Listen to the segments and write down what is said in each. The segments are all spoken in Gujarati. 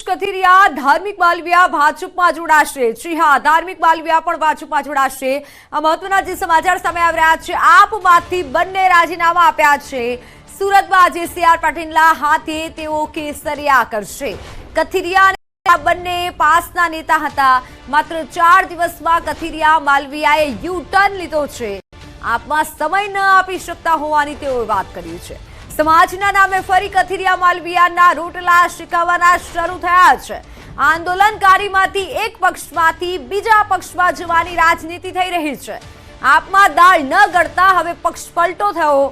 કથિરિયા ધાર્મિક માલવિયા ભાજપમાં જોડાશે। જી હા, ધાર્મિક માલવિયા પણ ભાજપમાં જોડાશે। આ મહત્વના જે સમાચાર સામે આવી રહ્યા છે, આપમાંથી બંને રાજીનામા આપ્યા છે। સુરતમાં આજે CR પાટીલના હાથે તેઓ કેસરિયા કરશે। કથિરિયા અને બંને પાસના નેતા હતા। માત્ર 4 દિવસમાં કથિરિયા માલવિયાએ યુ ટર્ન લીધો છે। આપમાં સમય ન આપી શકતા હોવાની તેઓએ વાત કરી છે। સમાજના નામે ફરી કથિરિયા માલવિયાના રોટલા શીખવવાના શરૂ થયા છે। આંદોલનકારીમાંથી એક પક્ષમાંથી બીજા પક્ષમાં જવાની રાજનીતિ થઈ રહી છે। આપમાં દાળ ન ગળતા હવે પક્ષ પલટો થયો,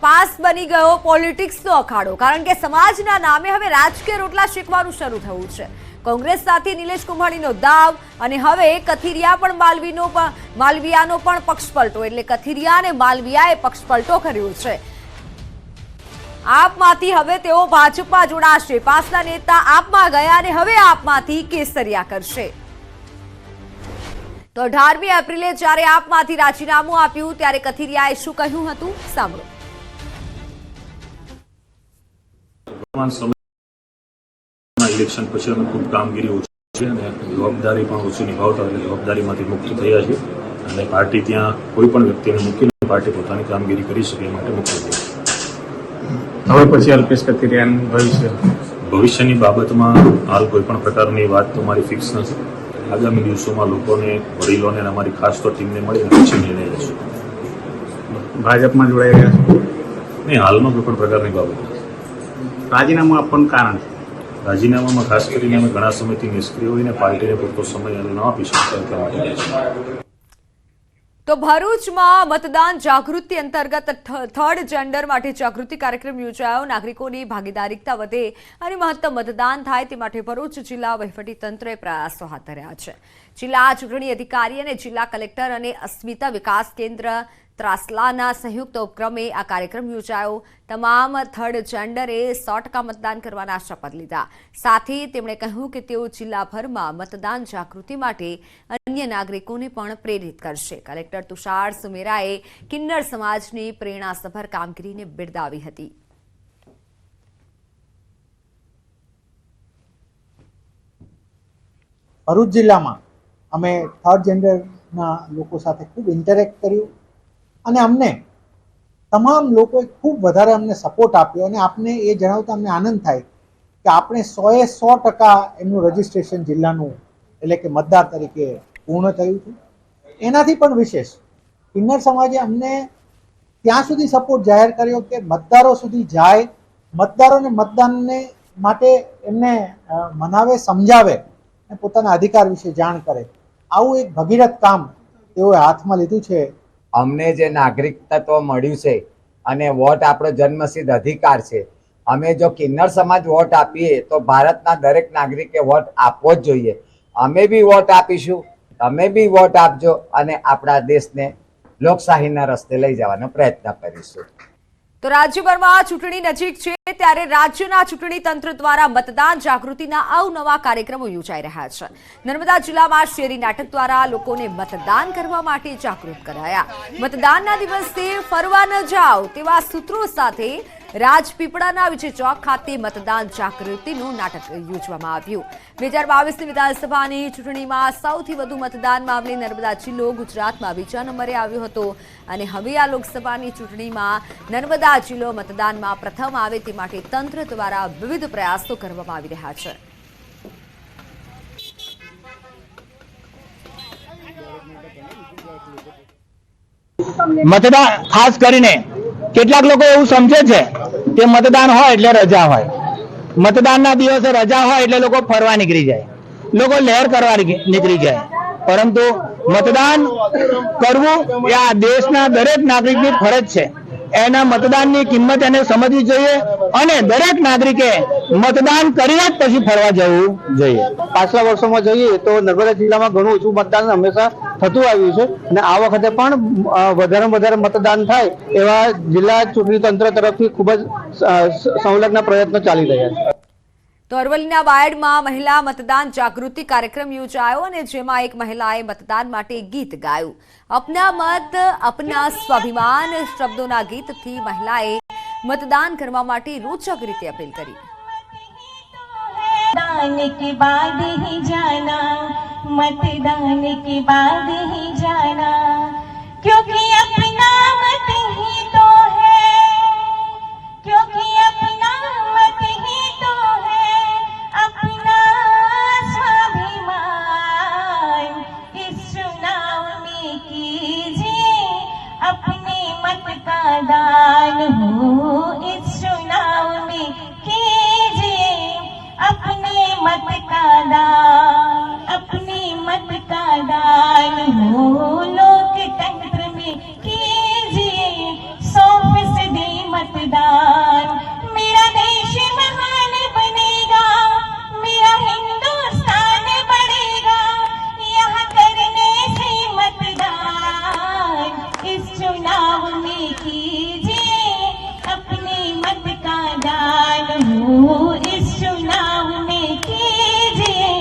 પાસ બની ગયો પોલિટિક્સનો અખાડો, કારણ કે સમાજના નામે હવે રાજકીય રોટલા શીખવાનું શરૂ થયું છે। કોંગ્રેસ સાથે નિલેશ કુંભાણીનો દાવ અને હવે કથિરિયા પણ માલવિયાનો પણ પક્ષ પલટો, એટલે કથિરિયા અને માલવિયાએ પક્ષ પલટો કર્યો છે। આપમાંથી હવે તેઓ ભાજપમાં જોડાશે। પાસના નેતા આપમાં ગયા અને હવે આપમાંથી કેસરિયા કરશે। તો 18મી એપ્રિલે જ્યારે આપમાંથી રાજીનામું આપ્યું ત્યારે કથિરિયાએ શું કહ્યું હતું, સાંભળો। ઇલેક્શન પછી અમે ખૂબ કામગીરી ઓછી છે અને જવાબદારી પણ ઓછી નિભાવતા એટલે જવાબદારીમાંથી મુક્ત થયા છે અને પાર્ટી ત્યાં કોઈ પણ વ્યક્તિને મૂકીને પાર્ટી પોતાની કામગીરી કરી શકે એ માટે મુક્ત થઈ। હવે પછી અલ્પેશ કથિરિયાનું ભવિષ્યની બાબતમાં હાલ કોઈ પણ પ્રકારની વાત તો મારી ફિક્સ નથી। આગામી દિવસોમાં લોકોને, વડીલોને અને અમારી ખાસ તો ટીમને મળીને પછી નિર્ણય લઈશું। ભાજપમાં જોડાઈ રહ્યા છો? નહીં, હાલમાં કોઈ પણ પ્રકારની બાબત નથી। રાજીનામું આપવાનું કારણ? રાજીનામામાં ખાસ કરીને અમે ઘણા સમયથી નિષ્ક્રિય હોઈને પાર્ટીને પૂરતો સમય ન આપી શકતા એટલા માટે। તો ભરૂચમાં મતદાન જાગૃતિ અંતર્ગત થર્ડ જેન્ડર માટે જાગૃતિ કાર્યક્રમ યોજાયો। નાગરિકોની ભાગીદારીતા વધે અને મહત્તમ મતદાન થાય તે માટે ભરૂચ જિલ્લા વહીવટીતંત્રએ પ્રયાસો હાથ ધર્યા છે। જિલ્લા ચૂંટણી અધિકારી અને જિલ્લા કલેક્ટર અને અસ્મિતા વિકાસ કેન્દ્ર ત્રાસલાના સંયુક્ત ઉપક્રમે આ કાર્યક્રમ યોજાયો। તમામ થર્ડ જેન્ડરે 100% મતદાન કરવાના શપથ લીધા। સાથે તેમણે કહ્યું કે તેઓ જિલ્લાભરમાં મતદાન જાગૃતિ માટે અન્ય નાગરિકોને પણ પ્રેરિત કરશે। કલેક્ટર તુષાર સુમેરાએ કિન્નર સમાજની પ્રેરણાસભર કામગીરીને બિરદાવી હતી। ભરૂચ જિલ્લામાં અમે થર્ડ જેન્ડરના લોકો સાથે ખૂબ ઇન્ટરેક્ટ કર્યું અને અમને તમામ લોકોએ ખૂબ વધારે અમને સપોર્ટ આપ્યો અને આપને એ જણાવતા અમને આનંદ થાય કે આપણે 100% એમનું રજિસ્ટ્રેશન જિલ્લાનું એટલે કે મતદાર તરીકે પૂર્ણ થયું છે। એનાથી પણ વિશેષ કિન્નર સમાજે અમને ત્યાં સુધી સપોર્ટ જાહેર કર્યો કે મતદારો સુધી જાય, મતદારોને મતદાનને માટે એમને મનાવે, સમજાવે અને પોતાના અધિકાર વિશે જાણ કરે। આવું એક ભગીરથ કામ તેઓએ હાથમાં લીધું છે। અમને જે નાગરિક તત્વ મળ્યું છે અને વોટ આપણો જન્મસિદ્ધ અધિકાર છે। અમે જો કિન્નર સમાજ વોટ આપીએ તો ભારતના દરેક નાગરિકે વોટ આપવો જ જોઈએ। અમે બી વોટ આપીશું, તમે બી વોટ આપજો અને આપણા દેશને લોકશાહીના રસ્તે લઈ જવાનો પ્રયત્ન કરીશું। તો રાજ્યભરમાં ચૂંટણી નજીક છે ત્યારે રાજ્યના ચૂંટણી તંત્ર દ્વારા મતદાન જાગૃતિના અવનવા કાર્યક્રમો યોજાઈ રહ્યા છે। નર્મદા જિલ્લામાં શેરી નાટક દ્વારા લોકોને મતદાન કરવા માટે જાગૃત કરાયા। મતદાનના દિવસે ફરવા ન જાઓ તેવા સૂત્રો સાથે રાજપીપળાના વિજય ચોક ખાતે મતદાન જાગૃતિનું નાટક યોજવામાં આવ્યું। 2022ની વિધાનસભાની ચૂંટણીમાં સૌથી વધુ મતદાન મામલે નર્મદા જિલ્લો ગુજરાતમાં બીજા નંબરે આવ્યો હતો અને હવે આ લોકસભાની ચૂંટણીમાં નર્મદા જિલ્લો મતદાનમાં પ્રથમ આવે તે માટે તંત્ર દ્વારા વિવિધ પ્રયાસો કરવામાં આવી રહ્યા છે। મતદાન ખાસ કરીને કેટલાક લોકો એવું સમજે છે કે મતદાન હોય એટલે રજા હોય, મતદાનના દિવસે રજા હોય એટલે લોકો ફરવા નીકળી જાય, લોકો લહેર કરવા નીકળી જાય, પરંતુ મતદાન કરવું એ આ દેશના દરેક નાગરિકની ફરજ છે। એના મતદાનની કિંમત એને સમજવી જોઈએ અને દરેક નાગરિકે મતદાન કરીને જ પછી ફરવા જવું જોઈએ। પાછલા વર્ષોમાં જોઈએ તો નર્મદા જિલ્લામાં ઘણું ઓછું મતદાન હંમેશા થતું આવ્યું છે અને આ વખતે પણ વધારે વધારે મતદાન થાય એવા જિલ્લા ચૂંટણી તંત્ર તરફથી ખૂબ જ સંલગ્ન પ્રયત્નો ચાલી રહ્યા છે। તો અરવલ્લીના બાયડમાં મહિલા મતદાન જાગૃતિ કાર્યક્રમ યોજાયો અને જેમાં એક મહિલાએ મતદાન માટે ગીત ગાયું। અપના મત અપના સ્વાભિમાન શબ્દોના ગીતથી મહિલાએ મતદાન કરવા માટે રોચક રીતે અપીલ કરી। मतदान के बाद ही जाना, मतदान के बाद ही जाना, क्योंकि अपना मत ही तो है, क्योंकि अपना मत ही तो है अपना स्वाभिमान। इस चुनाव में कीजिए अपने मत का दान हो, इस चुनाव में कीजिए अपने मत का दान, अपने मत का दान हो। लोकतंत्र में कीजिए 100% मतदान। मेरा देश महान बनेगा, मेरा हिंदुस्तान बढ़ेगा, यहाँ करने से मतदान। इस चुनाव में कीजिए अपने मत का दान हो, इस चुनाव में कीजिए।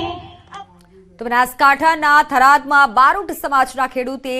તો બનાસકાંઠાના થરાદમાં બારોટ સમાજના ખેડૂતે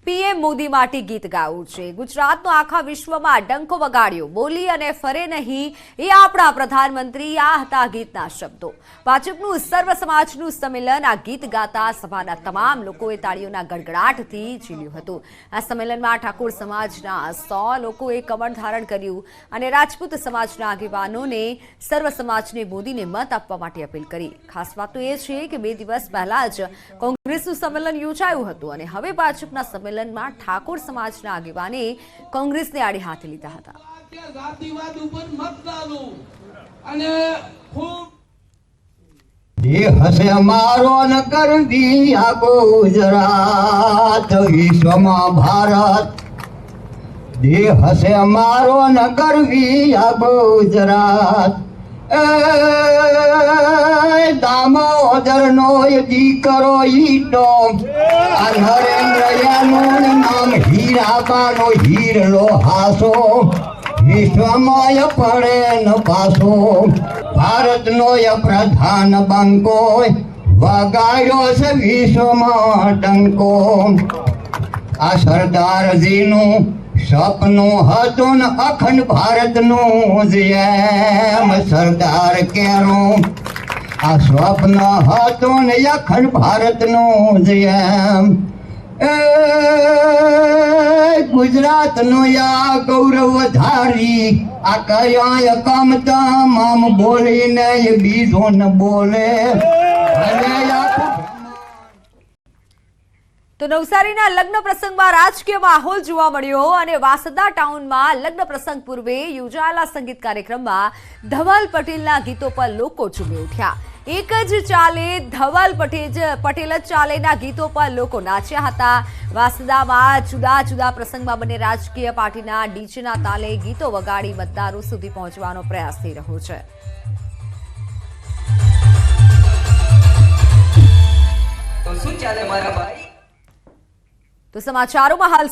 પીએમ મોદી માટે ગીત ગાયું છે. ગુજરાતનો આખા વિશ્વમાં ડંકો વગાડ્યો, બોલી અને ફરે નહીં એ આપણા પ્રધાનમંત્રી. આ હતા ગીતના શબ્દો. ભાજપનું સર્વ સમાજનું સંમેલન આ ગીત ગાતા સભાના તમામ લોકોએ તાળીઓના ગડગડાટથી ઝીલ્યું હતું. આ સંમેલનમાં ઠાકોર સમાજના 100 લોકોએ કમળ ધારણ કર્યું અને રાજપૂત સમાજના આગેવાનોને સર્વ સમાજને મોદીને મત આપવા માટે અપીલ કરી. ખાસ વાત તો એ છે કે 2 દિવસ પહેલા જ કોંગ્રેસનું સંમેલન યોજાયું હતું અને હવે ભાજપના સંમેલનમાં ઠાકોર સમાજના આગેવાને કોંગ્રેસને આડે હાથે લીધા હતા. જાતિવાદ ઉપર મત ચાલો અને ખૂબ હશે મારો ન કરવી આ ગુજરાત વિશ્વમાં ભારત. દેહ હશે મારો ન કરવી આ ગુજરાત. દામોદર નો દીકરો ઈટો આ નરેન્દ્રયાનું નામ હીરાબાનો હીરલો હાસો વિશ્વમાં પડે ન પાસો. ભારતનો પ્રધાન બંકો વગાડ્યો છે વિશ્વમાં ડંકો. આ સરદારજીનું સપનું હતું ને અખંડ ભારતનું જેમ સરદાર કેરું. આ સ્વપ્ન હતું ને અખંડ ભારતનું જેમ. ગુજરાતનું આ ગૌરવ ધારી આ કયા કામ તમામ બોલીને બીજો ન બોલે. તો નવસારીના લગ્ન પ્રસંગમાં રાજકીય માહોલ જોવા મળ્યો અને વાસદા ટાઉનમાં લગ્ન પ્રસંગ પૂર્વે યોજાયેલા સંગીત કાર્યક્રમમાં ધવલ પટેલના ગીતો પર લોકો ઝૂમી ઉઠ્યા. એક જ ચાલે ધવલ પટેલ જ ચાલેના ગીતો પર લોકો નાચ્યા હતા. વાસદામાં જુદા જુદા પ્રસંગમાં બંને રાજકીય પાર્ટીના ડીજેના તાલે ગીતો વગાડી મતદારો સુધી પહોંચવાનો પ્રયાસ થઈ રહ્યો છે. તો સમાચારોમાં હાલ